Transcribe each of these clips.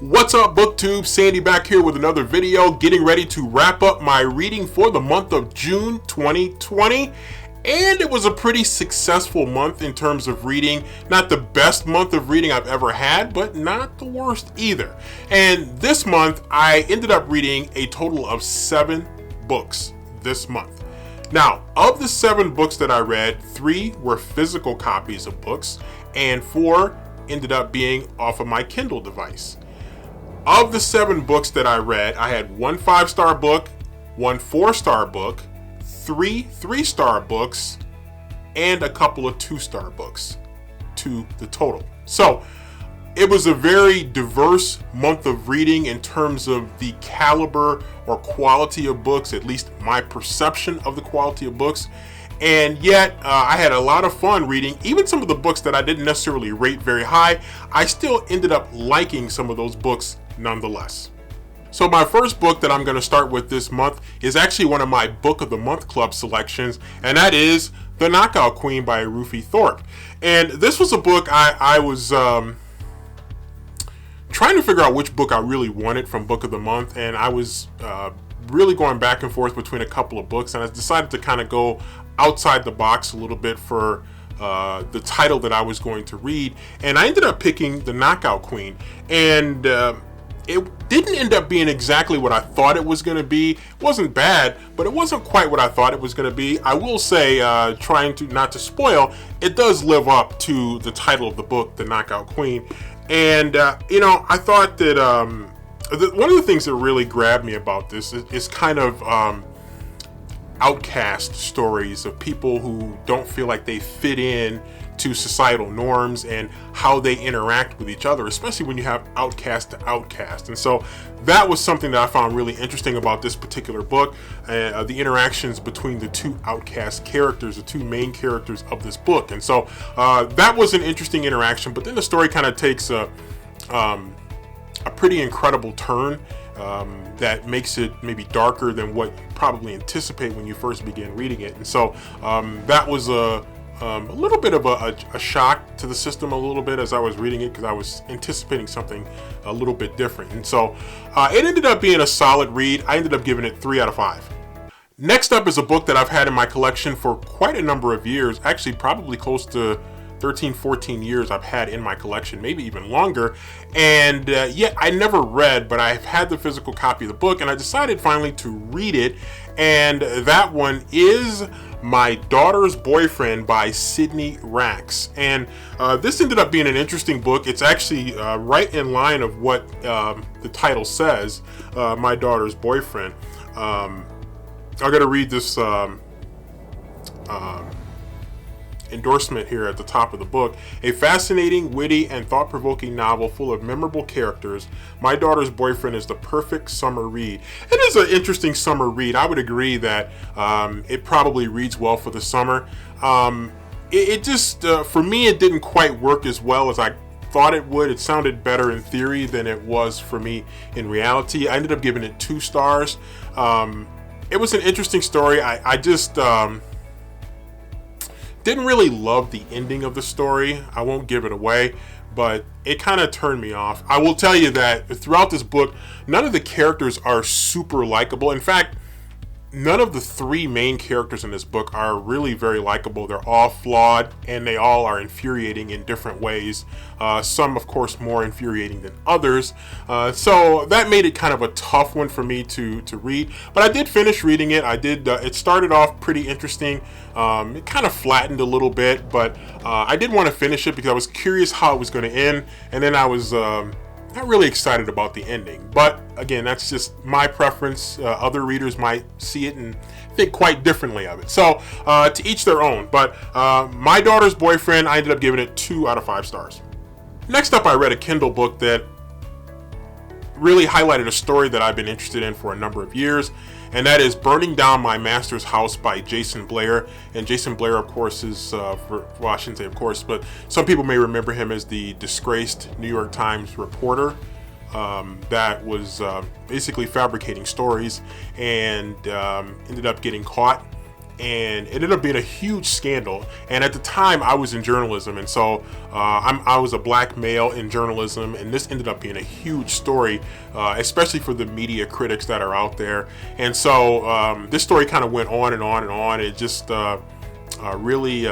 What's up, BookTube? Sandy back here with another video, getting ready to wrap up my reading for the month of June 2020. And it was a pretty successful month in terms of reading. Not the best month of reading I've ever had, but not the worst either. And this month, I ended up reading a total of 7 books this month. Now, of the 7 books that I read, 3 were physical copies of books, and 4 ended up being off of my Kindle device. Of the 7 books that I read, I had 1 5-star book, 1 4-star book, 3 3-star books, and a couple of 2-star books to the total. So it was a very diverse month of reading in terms of the caliber or quality of books, at least my perception of the quality of books. And yet I had a lot of fun reading. Even some of the books that I didn't necessarily rate very high, I still ended up liking some of those books nonetheless. So my first book that I'm going to start with this month is actually one of my Book of the Month Club selections, and that is The Knockout Queen by Ruthie Thorpe. And this was a book I was trying to figure out which book I really wanted from Book of the Month, and I was really going back and forth between a couple of books, and I decided to kind of go outside the box a little bit for the title that I was going to read, and I ended up picking The Knockout Queen. And it didn't end up being exactly what I thought it was going to be. It wasn't bad, but it wasn't quite what I thought it was going to be. I will say, trying to not to spoil, it does live up to the title of the book, The Knockout Queen. And I thought that one of the things that really grabbed me about this is kind of outcast stories of people who don't feel like they fit in to societal norms and how they interact with each other, especially when you have outcast to outcast. And so that was something that I found really interesting about this particular book, the interactions between the 2 outcast characters, the 2 main characters of this book. And so that was an interesting interaction, but then the story kind of takes a pretty incredible turn that makes it maybe darker than what you probably anticipate when you first begin reading it. And so that was a little bit of a shock to the system a little bit as I was reading it, because I was anticipating something a little bit different. And so it ended up being a solid read. I ended up giving it 3 out of 5. Next up is a book that I've had in my collection for quite a number of years, actually probably close to 13, 14 years I've had in my collection, maybe even longer. And yet I never read, but I've had the physical copy of the book, and I decided finally to read it. And that one is My Daughter's Boyfriend by Sydney Rax. And this ended up being an interesting book. It's actually right in line of what the title says, My Daughter's Boyfriend. I'm going to read this endorsement here at the top of the book. A fascinating, witty, and thought-provoking novel full of memorable characters, My Daughter's Boyfriend is the perfect summer read. It is an interesting summer read. I would agree that it probably reads well for the summer. It just, for me, it didn't quite work as well as I thought it would. It sounded better in theory than it was for me in reality. I ended up giving it 2 stars. It was an interesting story. I just didn't really love the ending of the story. I won't give it away, but it kind of turned me off. I will tell you that throughout this book, none of the characters are super likable. In fact, none of the 3 main characters in this book are really very likable. They're all flawed, and they all are infuriating in different ways. Some, of course, more infuriating than others. So that made it kind of a tough one for me to read. But I did finish reading it. I did. It started off pretty interesting. It kind of flattened a little bit, but I did want to finish it because I was curious how it was going to end. And then I was not really excited about the ending. But again, that's just my preference. Other readers might see it and think quite differently of it. So to each their own. But My Daughter's Boyfriend, I ended up giving it 2 out of 5 stars. Next up, I read a Kindle book that really highlighted a story that I've been interested in for a number of years, and that is Burning Down My Master's House by Jason Blair. And Jason Blair, of course, is, well, I shouldn't say of course, but some people may remember him as the disgraced New York Times reporter that was basically fabricating stories and ended up getting caught and it ended up being a huge scandal. And at the time, I was in journalism, and so I was a black male in journalism, and this ended up being a huge story, especially for the media critics that are out there. And so this story kind of went on and on and on. It just really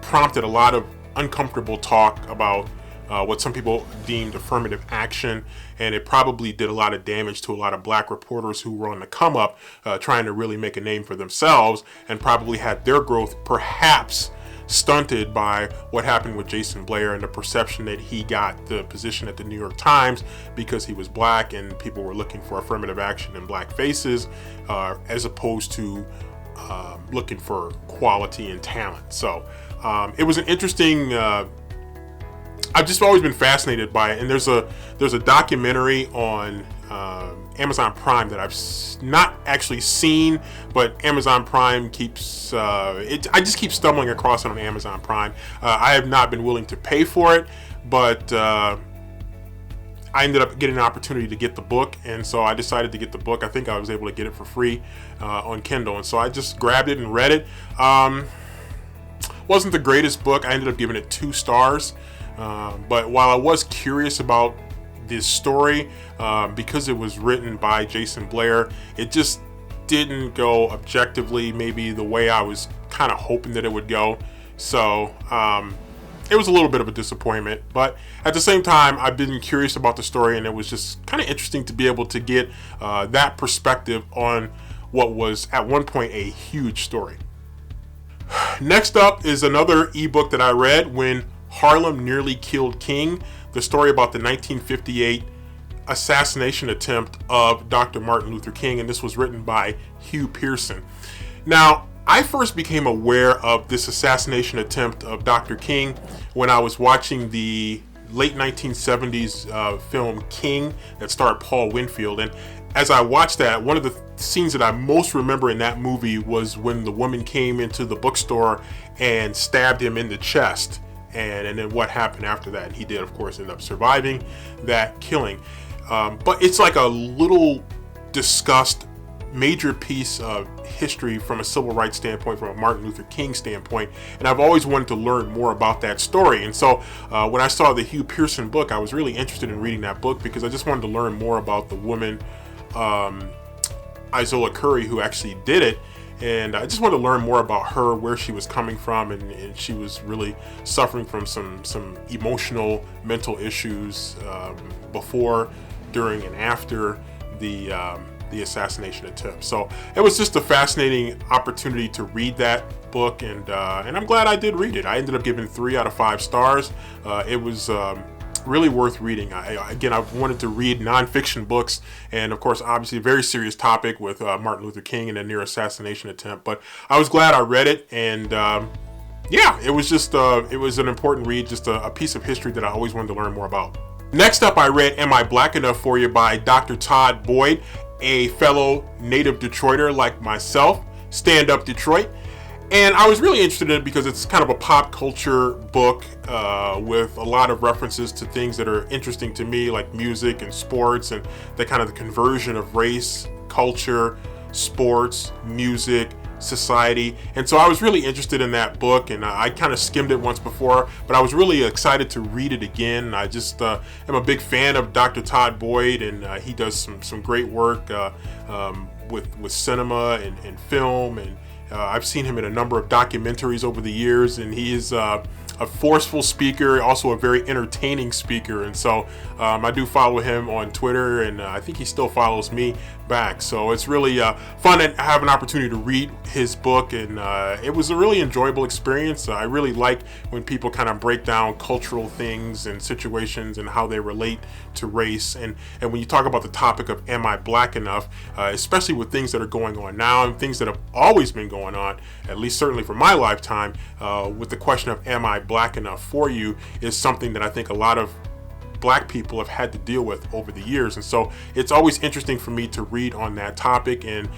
prompted a lot of uncomfortable talk about what some people deemed affirmative action, and it probably did a lot of damage to a lot of black reporters who were on the come up, trying to really make a name for themselves, and probably had their growth perhaps stunted by what happened with Jason Blair and the perception that he got the position at the New York Times because he was black and people were looking for affirmative action in black faces, as opposed to looking for quality and talent. So it was an interesting I've just always been fascinated by it, and there's a documentary on Amazon Prime that I've not actually seen, but Amazon Prime keeps I just keep stumbling across it on Amazon Prime. I have not been willing to pay for it, but I ended up getting an opportunity to get the book, and so I decided to get the book. I think I was able to get it for free on Kindle, and so I just grabbed it and read it. Wasn't the greatest book. I ended up giving it 2 stars. But while I was curious about this story, because it was written by Jason Blair, it just didn't go objectively maybe the way I was kind of hoping that it would go. So it was a little bit of a disappointment, but at the same time, I've been curious about the story, and it was just kind of interesting to be able to get that perspective on what was at one point a huge story. Next up is another ebook that I read, When Harlem Nearly Killed King, the story about the 1958 assassination attempt of Dr. Martin Luther King, and this was written by Hugh Pearson. Now, I first became aware of this assassination attempt of Dr. King when I was watching the late 1970s film King that starred Paul Winfield. And as I watched that, one of the scenes that I most remember in that movie was when the woman came into the bookstore and stabbed him in the chest. And then what happened after that? He did, of course, end up surviving that killing. But it's like a little discussed major piece of history from a civil rights standpoint, from a Martin Luther King standpoint. And I've always wanted to learn more about that story. And so when I saw the Hugh Pearson book, I was really interested in reading that book because I just wanted to learn more about the woman, Izola Curry, who actually did it. And I just wanted to learn more about her, where she was coming from, and she was really suffering from some emotional, mental issues before, during, and after the assassination attempt. So it was just a fascinating opportunity to read that book, and I'm glad I did read it. I ended up giving 3 out of 5 stars. It was really worth reading. I wanted to read nonfiction books, and of course, obviously, a very serious topic with Martin Luther King and a near assassination attempt. But I was glad I read it, and it was just it was an important read, just a piece of history that I always wanted to learn more about. Next up, I read "Am I Black Enough for You" by Dr. Todd Boyd, a fellow native Detroiter like myself. Stand Up Detroit. And I was really interested in it because it's kind of a pop culture book with a lot of references to things that are interesting to me, like music and sports, and the kind of the conversion of race, culture, sports, music, society. And so I was really interested in that book, and I kind of skimmed it once before, but I was really excited to read it again. I just am a big fan of Dr. Todd Boyd, and he does some great work with cinema and film, and I've seen him in a number of documentaries over the years, and he is a forceful speaker, also a very entertaining speaker. And so I do follow him on Twitter, and I think he still follows me back. So it's really fun to have an opportunity to read his book, and it was a really enjoyable experience. I really like when people kind of break down cultural things and situations and how they relate to race. And when you talk about the topic of am I black enough, especially with things that are going on now and things that have always been going on, at least certainly for my lifetime, with the question of am I black enough for you is something that I think a lot of black people have had to deal with over the years. And so it's always interesting for me to read on that topic, and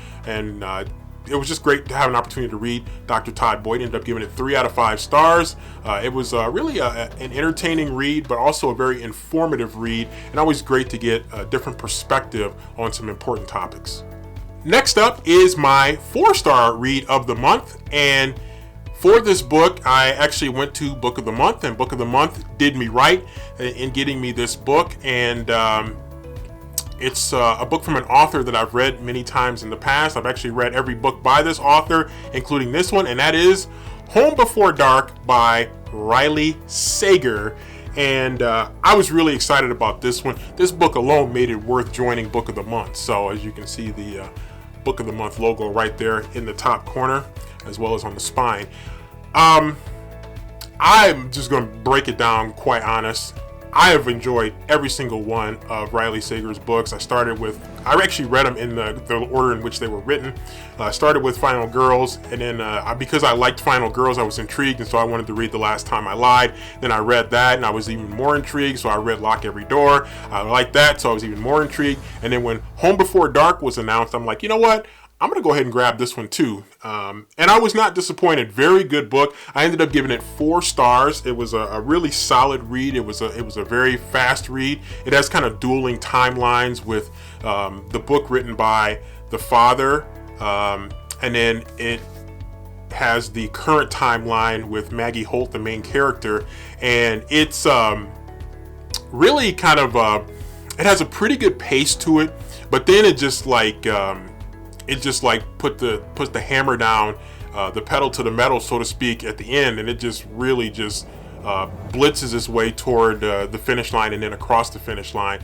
it was just great to have an opportunity to read Dr. Todd Boyd. Ended up giving it 3 out of 5 stars. It was really an entertaining read, but also a very informative read, and always great to get a different perspective on some important topics. Next up is my 4-star read of the month, and for this book, I actually went to Book of the Month, and Book of the Month did me right in getting me this book. And it's a book from an author that I've read many times in the past. I've actually read every book by this author, including this one, and that is Home Before Dark by Riley Sager. And I was really excited about this one. This book alone made it worth joining Book of the Month. So as you can see, the Book of the Month logo right there in the top corner, as well as on the spine. I'm just going to break it down, quite honest. I have enjoyed every single one of Riley Sager's books. I actually read them in the order in which they were written. I started with Final Girls, and then because I liked Final Girls, I was intrigued, and so I wanted to read The Last Time I Lied. Then I read that, and I was even more intrigued, so I read Lock Every Door. I liked that, so I was even more intrigued. And then when Home Before Dark was announced, I'm like, you know what? I'm going to go ahead and grab this one too. And I was not disappointed. Very good book. I ended up giving it 4 stars. It was a really solid read. It was a very fast read. It has kind of dueling timelines with the book written by the father. And then it has the current timeline with Maggie Holt, the main character. And it's really kind of, it has a pretty good pace to it. But then it just like... puts the hammer down, the pedal to the metal, so to speak, at the end, and it just really blitzes its way toward the finish line and then across the finish line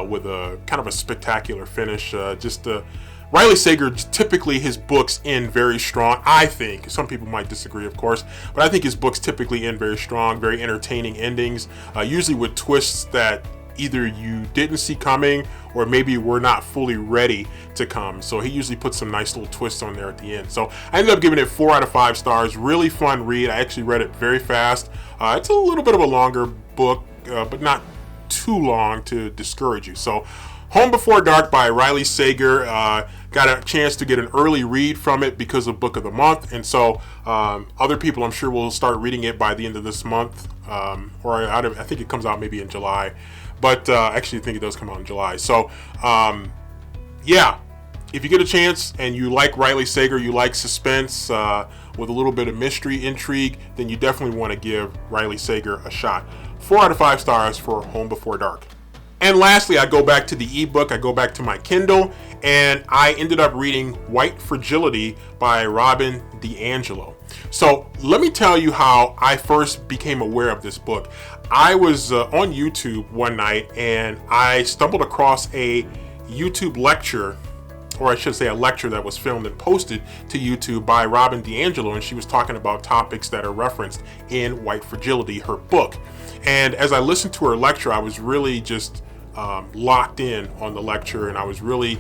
with a kind of a spectacular finish. Riley Sager, typically his books end very strong. I think some people might disagree, of course, but I think his books typically end very strong, very entertaining endings, usually with twists that either you didn't see coming or maybe were not fully ready to come. So he usually puts some nice little twists on there at the end. So I ended up giving it 4 out of 5 stars. Really fun read. I actually read it very fast. It's a little bit of a longer book, but not too long to discourage you. So Home Before Dark by Riley Sager. Got a chance to get an early read from it because of Book of the Month, and so other people I'm sure will start reading it by the end of this month, or I think it comes out maybe in July, but actually I think it does come out in July. So yeah, if you get a chance and you like Riley Sager, you like suspense with a little bit of mystery, intrigue, then you definitely want to give Riley Sager a shot. 4 out of 5 stars for Home Before Dark. And lastly, I go back to the ebook, I go back to my Kindle, and I ended up reading White Fragility by Robin DiAngelo. So let me tell you how I first became aware of this book. I was on YouTube one night and I stumbled across a YouTube lecture, or I should say a lecture that was filmed and posted to YouTube by Robin DiAngelo, and she was talking about topics that are referenced in White Fragility, her book. And as I listened to her lecture, I was really just locked in on the lecture, and I was really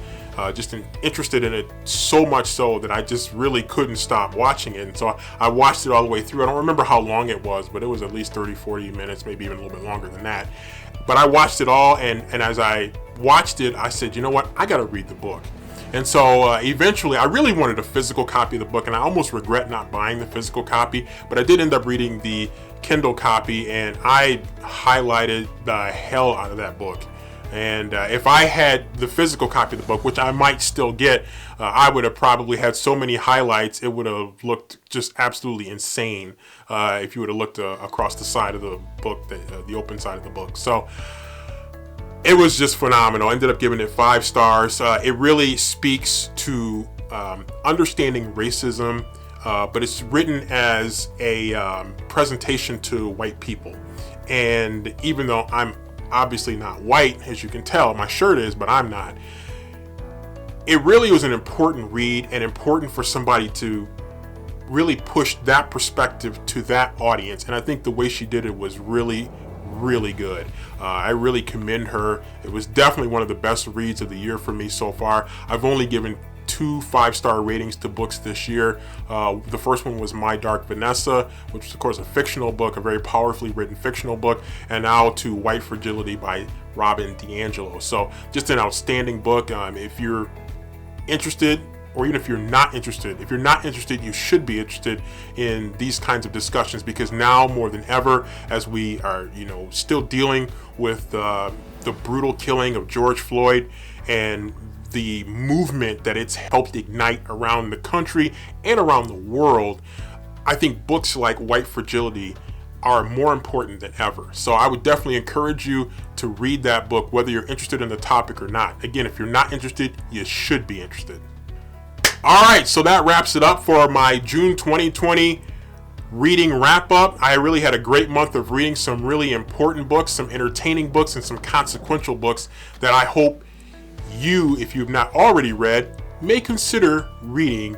interested in it, so much so that I just really couldn't stop watching it. And so I watched it all the way through. I don't remember how long it was, but it was at least 30-40 minutes, maybe even a little bit longer than that. But I watched it all, and as I watched it, I said, you know what, I gotta read the book. And so eventually, I really wanted a physical copy of the book, and I almost regret not buying the physical copy, but I did end up reading the Kindle copy, and I highlighted the hell out of that book. And if I had the physical copy of the book, which I might still get, I would have probably had so many highlights, it would have looked just absolutely insane if you would have looked across the side of the book, the open side of the book. So it was just phenomenal. I ended up giving it 5 stars. It really speaks to understanding racism, but it's written as a presentation to white people. And even though I'm obviously not white, as you can tell, my shirt is, but I'm not. It really was an important read, and important for somebody to really push that perspective to that audience. And I think the way she did it was really, really good. I really commend her. It was definitely one of the best reads of the year for me so far. I've only given 2 5-star ratings to books this year. The first one was My Dark Vanessa, which is of course a fictional book, a very powerfully written fictional book, and now to White Fragility by Robin DiAngelo. So just an outstanding book. If you're interested, or even if you're not interested, you should be interested in these kinds of discussions, because now more than ever, as we are, still dealing with the brutal killing of George Floyd, and the movement that it's helped ignite around the country and around the world, I think books like White Fragility are more important than ever. So I would definitely encourage you to read that book, whether you're interested in the topic or not. Again, if you're not interested, you should be interested. All right, so that wraps it up for my June 2020 reading wrap up. I really had a great month of reading some really important books, some entertaining books, and some consequential books that I hope you, if you've not already read, may consider reading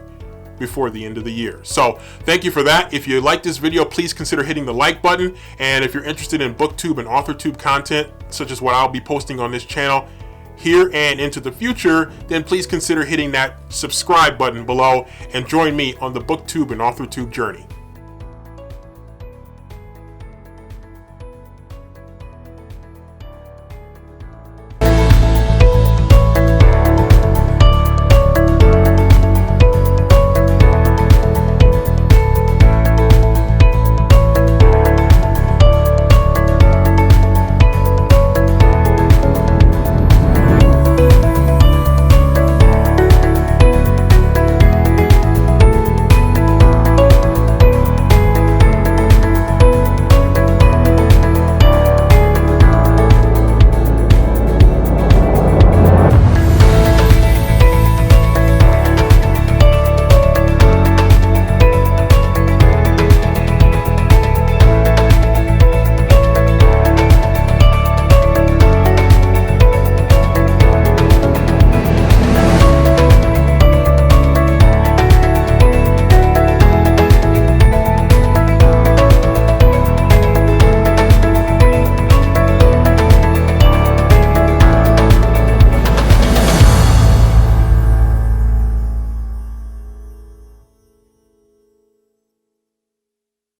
before the end of the year. So thank you for that. If you like this video, please consider hitting the like button. And if you're interested in BookTube and AuthorTube content, such as what I'll be posting on this channel here and into the future, then please consider hitting that subscribe button below and join me on the BookTube and AuthorTube journey.